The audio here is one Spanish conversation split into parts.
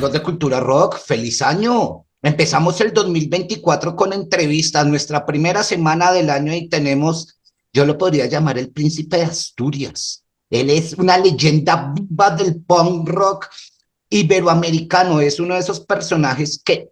amigos de Cultura Rock, feliz año. Empezamos el 2024 con entrevistas, nuestra primera semana del año y tenemos, yo lo podría llamar el príncipe de Asturias. Él es una leyenda viva del punk rock iberoamericano, es uno de esos personajes que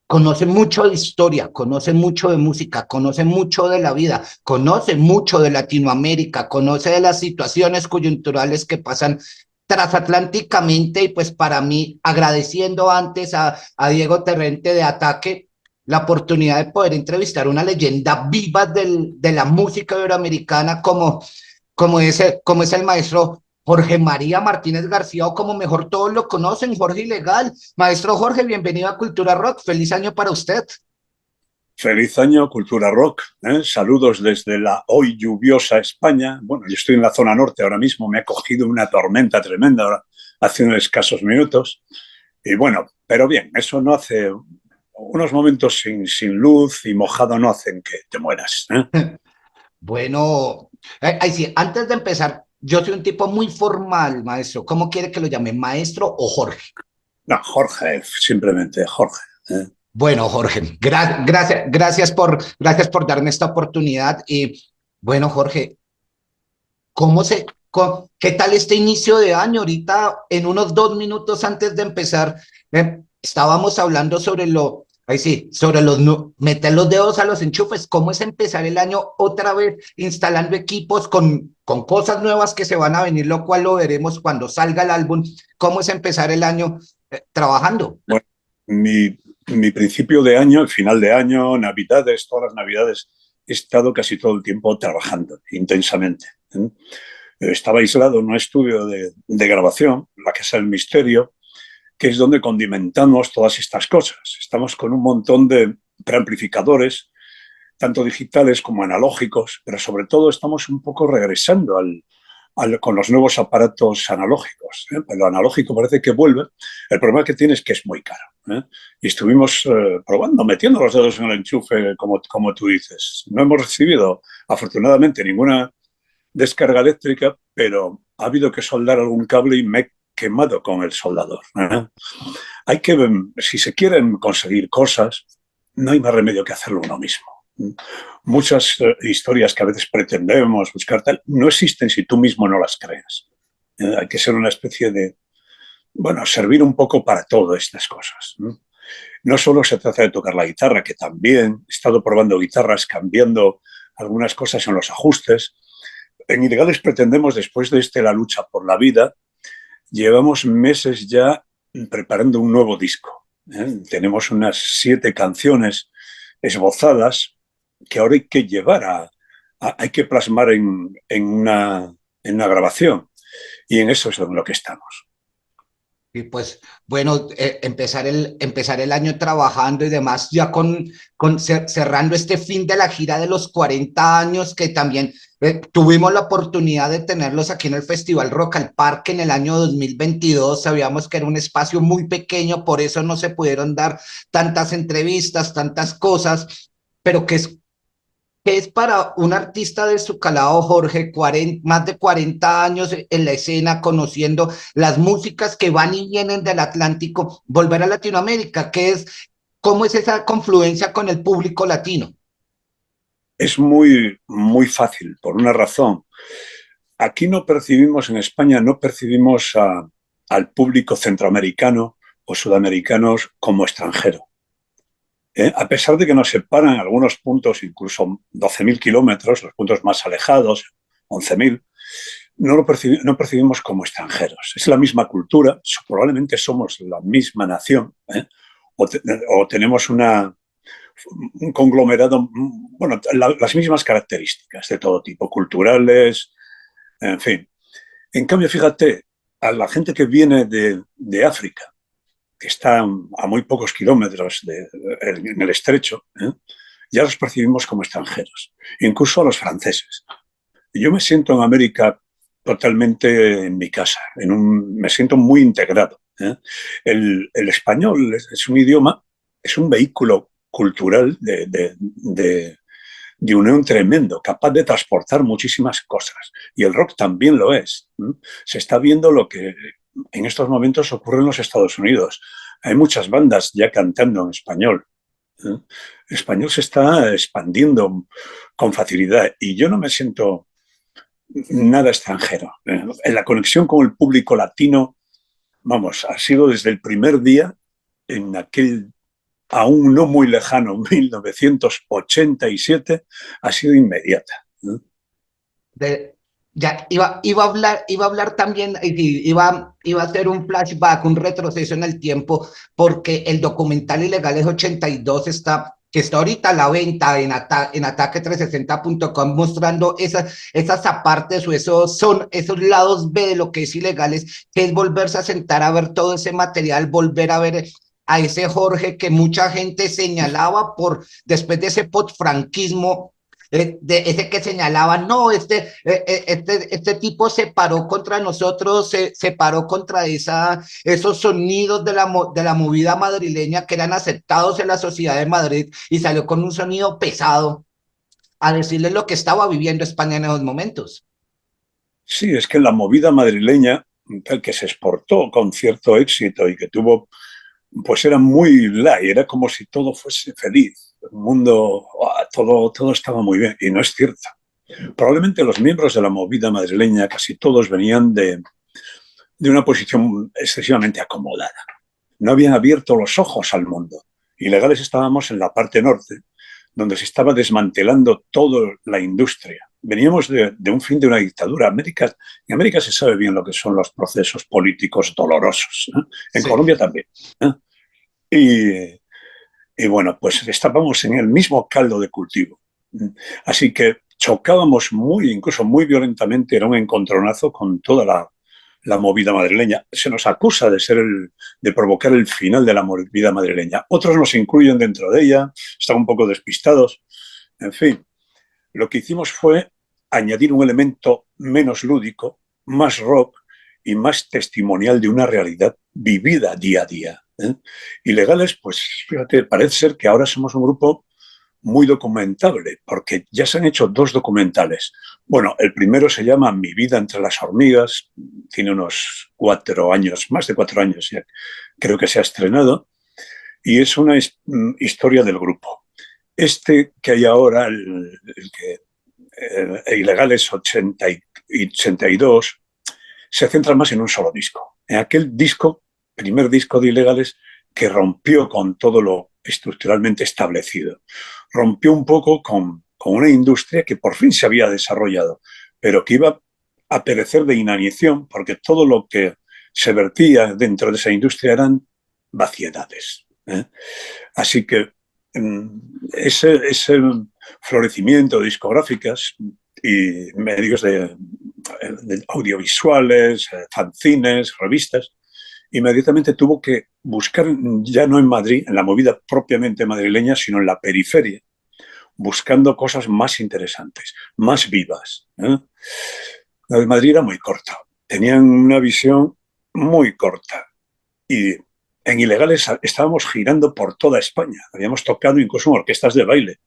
conoce mucho de historia, conoce mucho de música, conoce mucho de la vida, conoce mucho de Latinoamérica, conoce de las situaciones coyunturales que pasan transatlánticamente y pues para mí, agradeciendo antes a Diego Terrente de Ataque la oportunidad de poder entrevistar una leyenda viva de la música iberoamericana como es el maestro Jorge María Martínez García, o como mejor todos lo conocen, Jorge Ilegal. Maestro Jorge, bienvenido a Cultura Rock. Feliz año para usted. Feliz año, Cultura Rock. Saludos desde la hoy lluviosa España. Bueno, yo estoy en la zona norte ahora mismo, me ha cogido una tormenta tremenda ahora, hace unos escasos minutos. Y bueno, pero bien, eso no hace... Unos momentos sin luz y mojado no hacen que te mueras. Bueno, sí, antes de empezar, yo soy un tipo muy formal, maestro. ¿Cómo quiere que lo llame, maestro o Jorge? No, Jorge, simplemente Jorge. Bueno, Jorge, gracias por darme esta oportunidad. Y bueno, Jorge, ¿qué tal este inicio de año? Ahorita, en unos 2 minutos antes de empezar, estábamos hablando sobre meter los dedos a los enchufes. ¿Cómo es empezar el año otra vez instalando equipos con cosas nuevas que se van a venir, lo cual lo veremos cuando salga el álbum? ¿Cómo es empezar el año trabajando? Bueno, mi principio de año, el final de año, Navidades, todas las Navidades, he estado casi todo el tiempo trabajando intensamente. Estaba aislado en un estudio de grabación, la Casa del Misterio, que es donde condimentamos todas estas cosas. Estamos con un montón de preamplificadores, tanto digitales como analógicos, pero sobre todo estamos un poco regresando con los nuevos aparatos analógicos. Lo analógico parece que vuelve. El problema que tiene es que es muy caro. Y estuvimos probando, metiendo los dedos en el enchufe, como tú dices. No hemos recibido, afortunadamente, ninguna descarga eléctrica, pero ha habido que soldar algún cable y me he quemado con el soldador. Hay que, si se quieren conseguir cosas, no hay más remedio que hacerlo uno mismo. Muchas historias que a veces pretendemos buscar tal, no existen si tú mismo no las creas. Hay que ser una especie de, bueno, servir un poco para todas estas cosas. No solo se trata de tocar la guitarra, que también he estado probando guitarras, cambiando algunas cosas en los ajustes. En Ilegales pretendemos, después de la lucha por la vida, llevamos meses ya preparando un nuevo disco. Tenemos unas 7 canciones esbozadas que ahora hay que llevar hay que plasmar en una grabación. Y en eso es en lo que estamos. Y pues, bueno, empezar el año trabajando y demás, ya cerrando este fin de la gira de los 40 años, que también tuvimos la oportunidad de tenerlos aquí en el Festival Rock al Parque en el año 2022. Sabíamos que era un espacio muy pequeño, por eso no se pudieron dar tantas entrevistas, tantas cosas, pero que es para un artista de su calado, Jorge, más de 40 años en la escena, conociendo las músicas que van y vienen del Atlántico, volver a Latinoamérica, ¿cómo es esa confluencia con el público latino? Es muy, muy fácil, por una razón. Aquí no percibimos, en España, no percibimos al público centroamericano o sudamericanos como extranjero. A pesar de que nos separan algunos puntos, incluso 12.000 kilómetros, los puntos más alejados, 11.000, no percibimos como extranjeros. Es la misma cultura, probablemente somos la misma nación, o tenemos un conglomerado, bueno, las mismas características de todo tipo, culturales, en fin. En cambio, fíjate, a la gente que viene de África, que está a muy pocos kilómetros en el estrecho, ya los percibimos como extranjeros, incluso a los franceses. Yo me siento en América totalmente en mi casa, me siento muy integrado. El español es un idioma, es un vehículo cultural de unión tremendo, capaz de transportar muchísimas cosas. Y el rock también lo es. Se está viendo lo que en estos momentos ocurre en los Estados Unidos. hay muchas bandas ya cantando en español. El español se está expandiendo con facilidad y yo no me siento nada extranjero. En la conexión con el público latino, vamos, ha sido desde el primer día en aquel aún no muy lejano 1987, ha sido inmediata. De, ya iba a hablar también, iba a hacer un flashback, un retroceso en el tiempo, porque el documental Ilegales 82 que está ahorita a la venta en ataque360.com, mostrando esas apartes o esos lados B de lo que es Ilegales, que es volverse a sentar a ver todo ese material, volver a ver a ese Jorge que mucha gente señalaba después de ese potfranquismo, de ese que señalaba, no, este tipo se paró contra nosotros, se paró contra esos sonidos de la movida madrileña que eran aceptados en la sociedad de Madrid, y salió con un sonido pesado a decirles lo que estaba viviendo España en esos momentos. Sí, es que la movida madrileña, tal que se exportó con cierto éxito y que tuvo, pues era muy light, era como si todo fuese feliz, el mundo, todo estaba muy bien, y no es cierto. Probablemente los miembros de la movida madrileña, casi todos venían de una posición excesivamente acomodada. No habían abierto los ojos al mundo. Ilegales estábamos en la parte norte, donde se estaba desmantelando toda la industria. Veníamos de un fin de una dictadura. En América se sabe bien lo que son los procesos políticos dolorosos. En Sí. Colombia también. Y bueno, pues estábamos en el mismo caldo de cultivo. Así que chocábamos incluso muy violentamente, era un encontronazo con toda la movida madrileña. Se nos acusa de provocar el final de la movida madrileña. Otros nos incluyen dentro de ella, están un poco despistados. En fin, lo que hicimos fue añadir un elemento menos lúdico, más rock y más testimonial de una realidad vivida día a día. Ilegales, pues fíjate, parece ser que ahora somos un grupo muy documentable, porque ya se han hecho 2 documentales. Bueno, el primero se llama Mi vida entre las hormigas, tiene unos 4 años, más de 4 años ya, creo que se ha estrenado, y es una historia del grupo. Este que hay ahora, el que Ilegales 80 y 82, se centra más en un solo disco. En aquel disco, primer disco de Ilegales, que rompió con todo lo estructuralmente establecido. Rompió un poco con una industria que por fin se había desarrollado, pero que iba a perecer de inanición, porque todo lo que se vertía dentro de esa industria eran vaciedades. Así que ese florecimiento de discográficas y medios de audiovisuales, fanzines, revistas, inmediatamente tuvo que buscar, ya no en Madrid, en la movida propiamente madrileña, sino en la periferia, buscando cosas más interesantes, más vivas. La de Madrid era muy corta, tenían una visión muy corta. Y en Ilegales estábamos girando por toda España, habíamos tocado incluso en orquestas de baile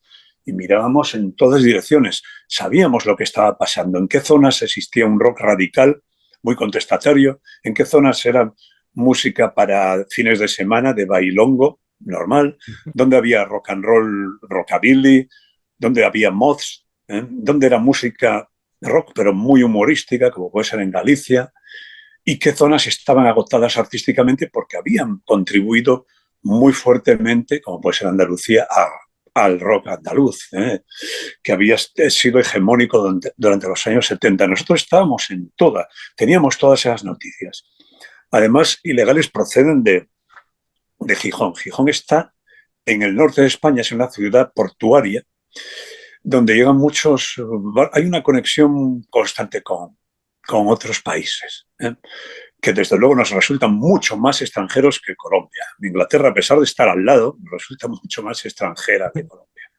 y mirábamos en todas direcciones, sabíamos lo que estaba pasando, en qué zonas existía un rock radical muy contestatario, en qué zonas era música para fines de semana de bailongo normal, donde había rock and roll, rockabilly, donde había mods, donde era música rock pero muy humorística, como puede ser en Galicia, y qué zonas estaban agotadas artísticamente porque habían contribuido muy fuertemente, como puede ser Andalucía, al rock andaluz, que había sido hegemónico durante los años 70. Nosotros estábamos teníamos todas esas noticias. Además, Ilegales proceden de Gijón. Gijón está en el norte de España, es una ciudad portuaria donde llegan hay una conexión constante con otros países, que desde luego nos resultan mucho más extranjeros que Colombia. Inglaterra, a pesar de estar al lado, resulta mucho más extranjera que Colombia.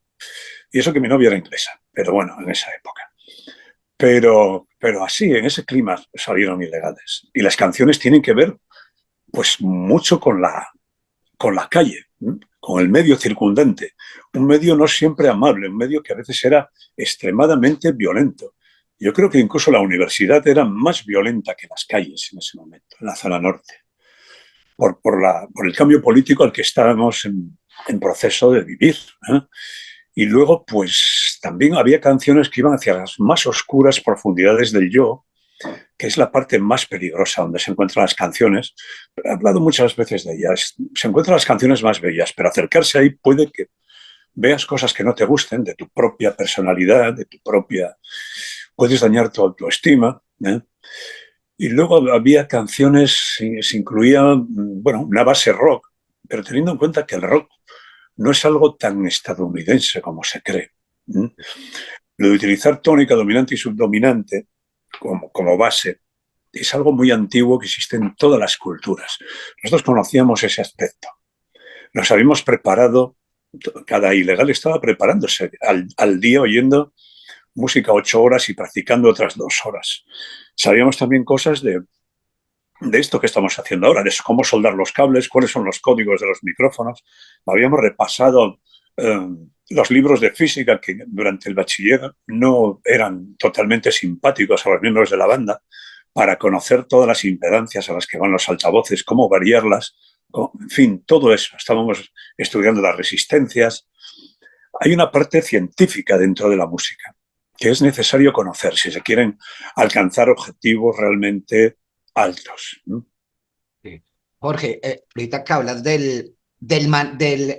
Y eso que mi novia era inglesa, pero bueno, en esa época. Pero así, en ese clima salieron Ilegales. Y las canciones tienen que ver pues mucho con la calle, con el medio circundante. Un medio no siempre amable, un medio que a veces era extremadamente violento. Yo creo que incluso la universidad era más violenta que las calles en ese momento, en la zona norte. por el cambio político al que estábamos en proceso de vivir, ¿eh? Y luego, pues también había canciones que iban hacia las más oscuras profundidades del yo, que es la parte más peligrosa donde se encuentran las canciones. He hablado muchas veces de ellas. Se encuentran las canciones más bellas, pero acercarse ahí puede que veas cosas que no te gusten de tu propia personalidad, de tu propia... Puedes dañar tu autoestima, ¿eh? Y luego había canciones, se incluía, bueno, una base rock, pero teniendo en cuenta que el rock no es algo tan estadounidense como se cree. ¿Eh? Lo de utilizar tónica dominante y subdominante como base es algo muy antiguo que existe en todas las culturas. Nosotros conocíamos ese aspecto. Nos habíamos preparado, cada ilegal estaba preparándose al día oyendo música 8 horas y practicando otras 2 horas. Sabíamos también cosas de esto que estamos haciendo ahora, de cómo soldar los cables, cuáles son los códigos de los micrófonos. Habíamos repasado los libros de física que durante el bachiller no eran totalmente simpáticos a los miembros de la banda, para conocer todas las impedancias a las que van los altavoces, cómo variarlas, en fin, todo eso. Estábamos estudiando las resistencias. Hay una parte científica dentro de la música que es necesario conocer si se quieren alcanzar objetivos realmente altos. Sí. Jorge, ahorita que hablas del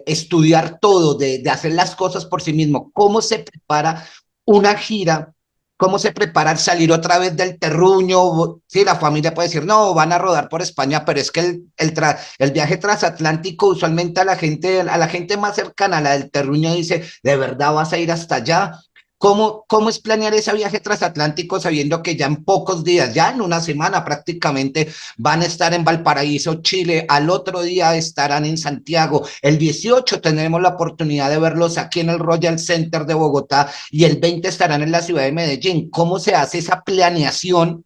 estudiar todo, de hacer las cosas por sí mismo, ¿cómo se prepara una gira? ¿Cómo se prepara el salir otra vez del terruño? Sí, la familia puede decir, no, van a rodar por España, pero es que el viaje transatlántico usualmente a la gente más cercana, a la del terruño, dice, ¿de verdad vas a ir hasta allá? ¿Cómo es planear ese viaje transatlántico sabiendo que ya en pocos días, ya en una semana prácticamente, van a estar en Valparaíso, Chile, al otro día estarán en Santiago, el 18 tendremos la oportunidad de verlos aquí en el Royal Center de Bogotá y el 20 estarán en la ciudad de Medellín? ¿Cómo se hace esa planeación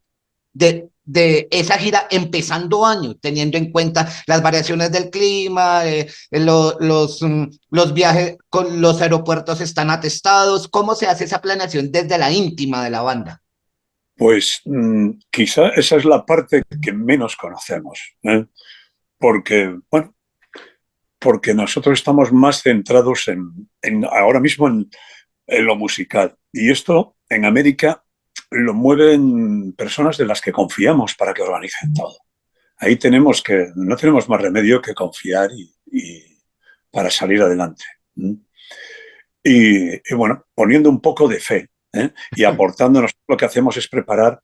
de esa gira empezando año, teniendo en cuenta las variaciones del clima, los viajes con los aeropuertos están atestados? ¿Cómo se hace esa planeación desde la íntima de la banda? Pues quizá esa es la parte que menos conocemos, ¿eh? Porque, bueno, porque nosotros estamos más centrados ahora mismo en lo musical. Y esto en América lo mueven personas de las que confiamos para que organicen todo. Ahí no tenemos más remedio que confiar y para salir adelante. Y bueno, poniendo un poco de fe, ¿eh? Y aportándonos, lo que hacemos es preparar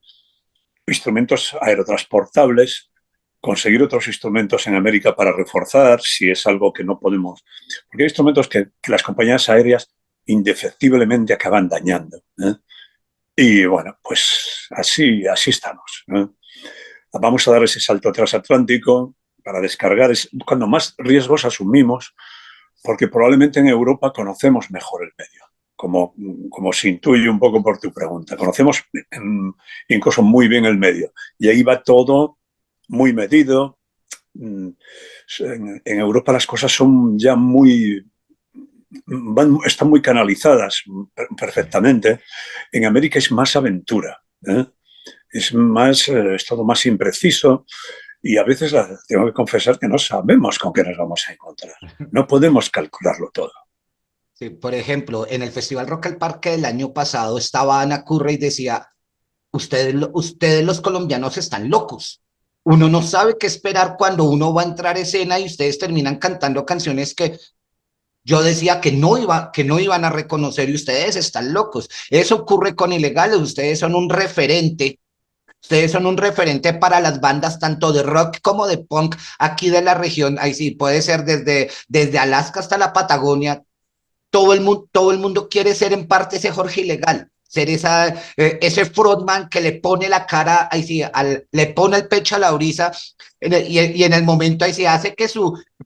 instrumentos aerotransportables, conseguir otros instrumentos en América para reforzar, si es algo que no podemos. Porque hay instrumentos que las compañías aéreas indefectiblemente acaban dañando, ¿eh? Y bueno, pues así estamos, ¿eh? Vamos a dar ese salto transatlántico para descargar. Es cuando más riesgos asumimos, porque probablemente en Europa conocemos mejor el medio, como se intuye un poco por tu pregunta. Conocemos incluso muy bien el medio y ahí va todo muy medido. En Europa las cosas son ya están muy canalizadas perfectamente. En América es más aventura, ¿eh? Es todo más impreciso y a veces tengo que confesar que no sabemos con qué nos vamos a encontrar. No podemos calcularlo todo. Sí, por ejemplo, en el Festival Rock al Parque del año pasado estaba Ana Curra y decía, ustedes los colombianos están locos. Uno no sabe qué esperar cuando uno va a entrar a escena y ustedes terminan cantando canciones que yo decía que no iban a reconocer y ustedes están locos. Eso ocurre con Ilegales, ustedes son un referente para las bandas tanto de rock como de punk aquí de la región. Ahí sí, puede ser desde Alaska hasta la Patagonia. Todo el mundo quiere ser en parte ese Jorge Ilegal, ser ese frontman que le pone la cara, ahí sí, le pone el pecho a la brisa y en el momento ahí sí hace que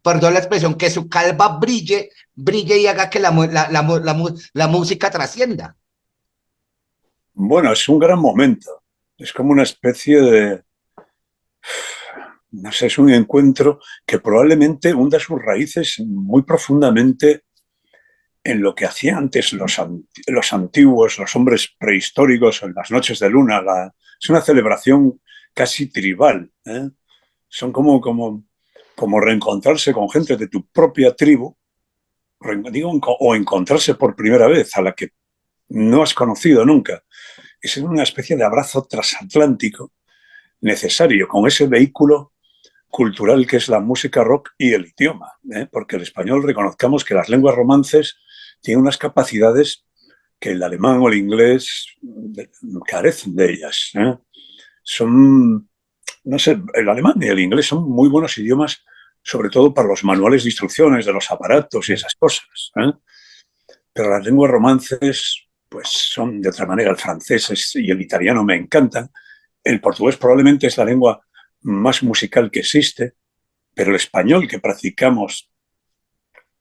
perdón la expresión, que su calva brille y haga que la música trascienda. Bueno, es un gran momento. Es como una especie de, no sé, es un encuentro que probablemente hunda sus raíces muy profundamente en lo que hacían antes los antiguos, los hombres prehistóricos en las noches de luna. Es una celebración casi tribal, ¿eh? Son como como reencontrarse con gente de tu propia tribu, o encontrarse por primera vez a la que no has conocido nunca. Es una especie de abrazo transatlántico necesario con ese vehículo cultural que es la música rock y el idioma, porque el español, reconozcamos que las lenguas romances tienen unas capacidades que el alemán o el inglés carecen de ellas. Son, no sé, el alemán y el inglés son muy buenos idiomas, sobre todo para los manuales de instrucciones de los aparatos y esas cosas. Pero las lenguas romances, pues son de otra manera. El francés y el italiano me encantan. El portugués probablemente es la lengua más musical que existe, pero el español que practicamos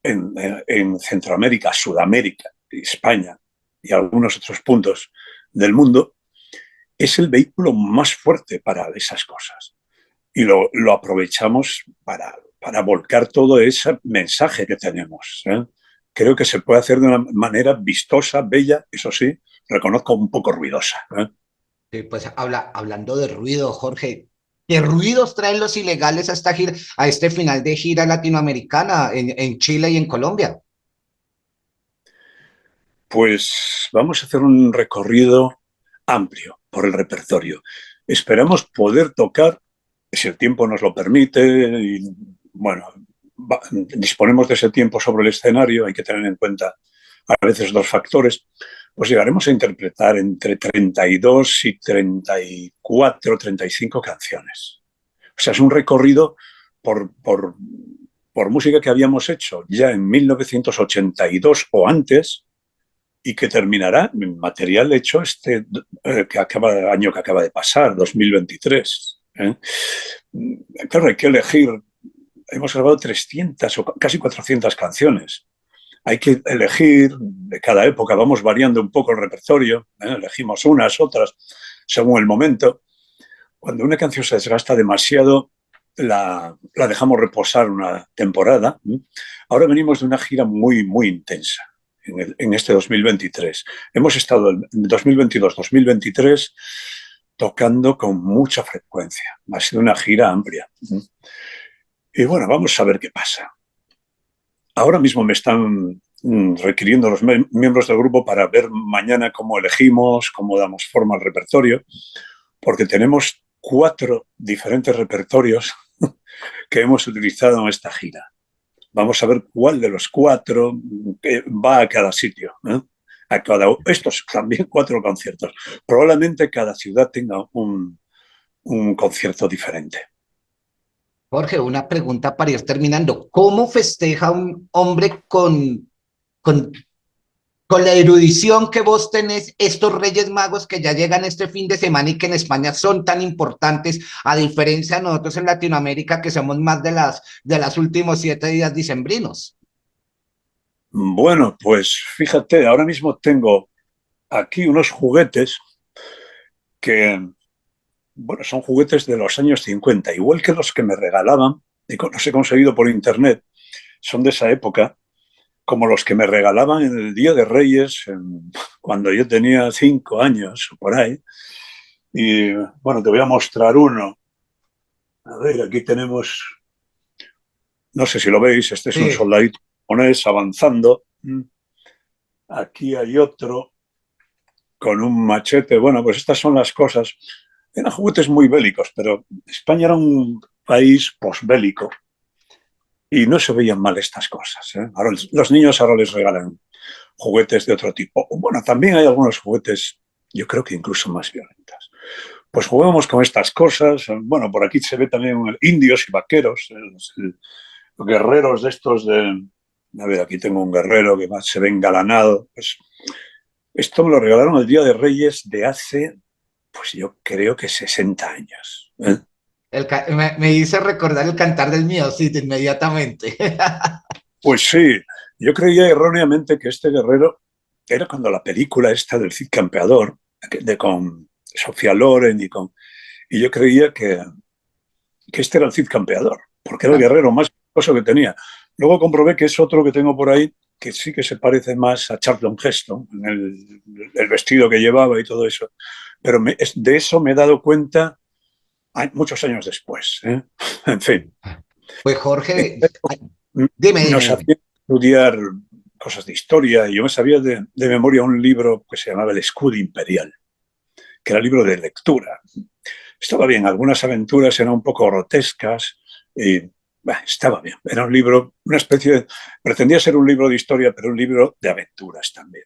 en Centroamérica, Sudamérica, España y algunos otros puntos del mundo, es el vehículo más fuerte para esas cosas. Y lo aprovechamos para volcar todo ese mensaje que tenemos. Creo que se puede hacer de una manera vistosa, bella, eso sí, reconozco un poco ruidosa. Sí, pues hablando de ruido, Jorge, ¿qué ruidos traen los ilegales a esta gira, a este final de gira latinoamericana en Chile y en Colombia? Pues vamos a hacer un recorrido amplio por el repertorio. Esperamos poder tocar, si el tiempo nos lo permite, y bueno, disponemos de ese tiempo sobre el escenario, hay que tener en cuenta a veces dos factores, pues llegaremos a interpretar entre 32 y 34, 35 canciones. O sea, es un recorrido por, por, por música que habíamos hecho ya en 1982 o antes, y que terminará en material hecho año que acaba de pasar, 2023. Claro, hay que elegir. Hemos grabado 300 o casi 400 canciones. Hay que elegir de cada época, vamos variando un poco el repertorio, elegimos unas, otras, según el momento. Cuando una canción se desgasta demasiado, la dejamos reposar una temporada. Ahora venimos de una gira muy, muy intensa en este 2023. Hemos estado en 2022-2023 tocando con mucha frecuencia. Ha sido una gira amplia. Y bueno, vamos a ver qué pasa. Ahora mismo me están requiriendo los miembros del grupo para ver mañana cómo elegimos, cómo damos forma al repertorio, porque tenemos 4 diferentes repertorios que hemos utilizado en esta gira. Vamos a ver cuál de los 4 va a cada sitio. Estos también 4 conciertos. Probablemente cada ciudad tenga un concierto diferente. Jorge, una pregunta para ir terminando. ¿Cómo festeja un hombre con, con la erudición que vos tenés estos Reyes Magos que ya llegan este fin de semana y que en España son tan importantes, a diferencia de nosotros en Latinoamérica que somos más de las últimos 7 días dicembrinos? Bueno, pues fíjate, ahora mismo tengo aquí unos juguetes que, bueno, son juguetes de los años 50, igual que los que me regalaban, y los he conseguido por internet, son de esa época, como los que me regalaban en el Día de Reyes, cuando yo tenía 5 años o por ahí. Y bueno, te voy a mostrar uno. A ver, aquí tenemos, no sé si lo veis, este es un Sí. soldadito japonés avanzando. Aquí hay otro con un machete. Bueno, pues estas son las cosas. Eran juguetes muy bélicos, pero España era un país posbélico y no se veían mal estas cosas. Ahora, los niños ahora les regalan juguetes de otro tipo. Bueno, también hay algunos juguetes, yo creo que incluso más violentos. Pues jugamos con estas cosas. Bueno, por aquí se ve también indios y vaqueros, los guerreros de estos de... A ver, aquí tengo un guerrero que más se ve engalanado. Pues esto me lo regalaron el Día de Reyes de hace, pues yo creo que 60 años. Me hice recordar el cantar del mío, sí, de inmediatamente. Pues sí, yo creía erróneamente que este guerrero era cuando la película esta del Cid Campeador, con Sofía Loren y yo creía que este era el Cid Campeador, porque era el guerrero más famoso que tenía. Luego comprobé que es otro que tengo por ahí, que sí que se parece más a Charlton Heston, en el vestido que llevaba y todo eso. Pero de eso me he dado cuenta muchos años después. En fin. Pues Jorge, ay, dime, Nos dime. hacían estudiar cosas de historia y yo me sabía de memoria un libro que se llamaba El Escudo Imperial, que era libro de lectura. Estaba bien, algunas aventuras eran un poco grotescas y estaba bien. Era un libro, una especie de... Pretendía ser un libro de historia, pero un libro de aventuras también.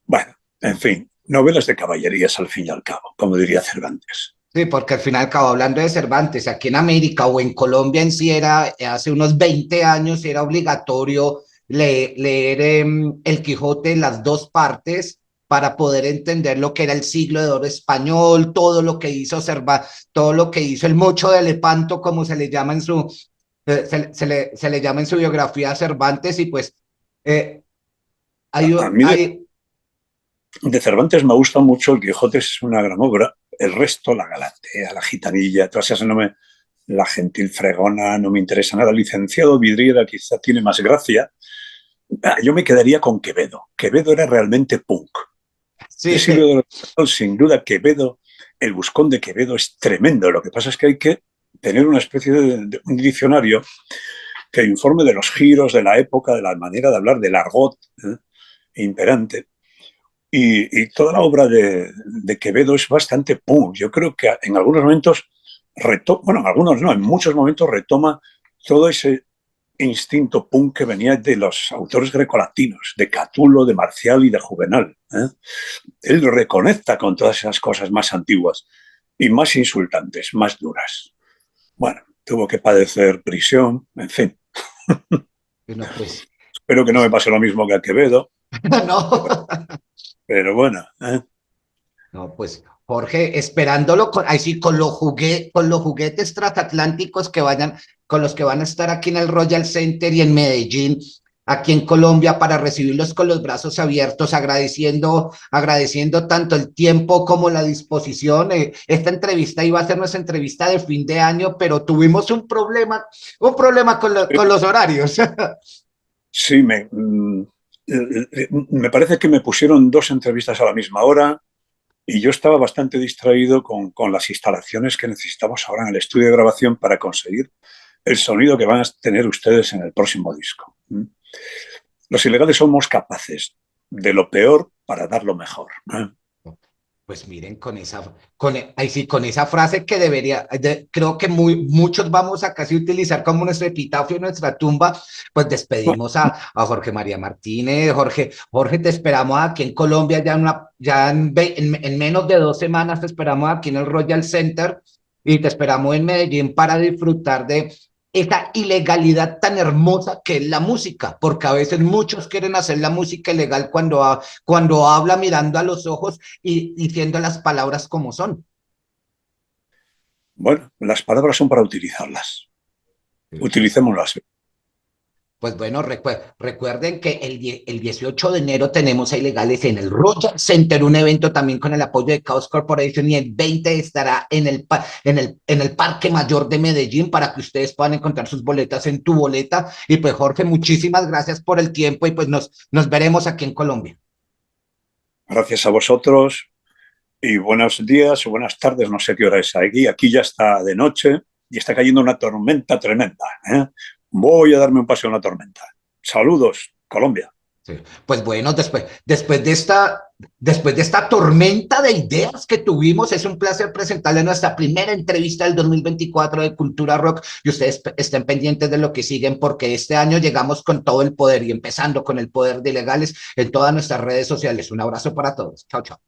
Bueno, en fin, novelas de caballerías al fin y al cabo, como diría Cervantes. Sí, porque al final acabo hablando de Cervantes, aquí en América o en Colombia en sí era, hace unos 20 años era obligatorio leer El Quijote en las dos partes para poder entender lo que era el siglo de oro español, todo lo que hizo todo lo que hizo el Mocho de Lepanto, como se le llama en su, se le llama en su biografía a Cervantes, y pues eh, hay, A mí hay, de Cervantes me gusta mucho El Quijote, es una gran obra. El resto, la Galatea, la Gitanilla, todas esas no me, la Gentil Fregona, no me interesa nada. Licenciado Vidriera quizá tiene más gracia. Yo me quedaría con Quevedo. Quevedo era realmente punk. El sí, siglo de los sin duda, Quevedo, el buscón de Quevedo es tremendo. Lo que pasa es que hay que tener una especie de un diccionario que informe de los giros de la época, de la manera de hablar, del argot imperante. Y toda la obra de Quevedo es bastante punk. Yo creo que en algunos momentos, bueno, en algunos no, en muchos momentos retoma todo ese instinto punk que venía de los autores grecolatinos, de Catulo, de Marcial y de Juvenal. Él reconecta con todas esas cosas más antiguas y más insultantes, más duras. Bueno, tuvo que padecer prisión, en fin. no, pues, Espero que no me pues, pase lo mismo que a Quevedo, no. pero bueno. No, pues Jorge, esperándolo con, ahí sí, con los juguetes transatlánticos que vayan, con los que van a estar aquí en el Royal Center y en Medellín, aquí en Colombia, para recibirlos con los brazos abiertos, agradeciendo tanto el tiempo como la disposición. Esta entrevista iba a ser nuestra entrevista de fin de año, pero tuvimos un problema con los horarios. Sí, me parece que me pusieron dos entrevistas a la misma hora y yo estaba bastante distraído con las instalaciones que necesitamos ahora en el estudio de grabación para conseguir el sonido que van a tener ustedes en el próximo disco. Los ilegales somos capaces de lo peor para dar lo mejor. Pues miren, ahí sí, con esa frase que creo que muchos vamos a casi utilizar como nuestro epitafio, nuestra tumba, pues despedimos a Jorge María Martínez. Jorge, te esperamos aquí en Colombia ya en menos de 2 semanas, te esperamos aquí en el Royal Center y te esperamos en Medellín para disfrutar de esa ilegalidad tan hermosa que es la música, porque a veces muchos quieren hacer la música ilegal cuando habla mirando a los ojos y diciendo las palabras como son. Bueno, las palabras son para utilizarlas. Utilicémoslas. Pues bueno, recuerden que el 18 de enero tenemos a Ilegales en el Royal Center, un evento también con el apoyo de Chaos Corporation, y el 20 estará en el Parque Mayor de Medellín para que ustedes puedan encontrar sus boletas en tu boleta. Y pues Jorge, muchísimas gracias por el tiempo y pues nos veremos aquí en Colombia. Gracias a vosotros y buenos días o buenas tardes, no sé qué hora es aquí. Aquí ya está de noche y está cayendo una tormenta tremenda. Voy a darme un paseo en la tormenta. Saludos, Colombia. Sí. Pues bueno, después de esta tormenta de ideas que tuvimos, es un placer presentarles nuestra primera entrevista del 2024 de Cultura Rock, y ustedes estén pendientes de lo que siguen, porque este año llegamos con todo el poder y empezando con el poder de Ilegales en todas nuestras redes sociales. Un abrazo para todos. Chao, chao.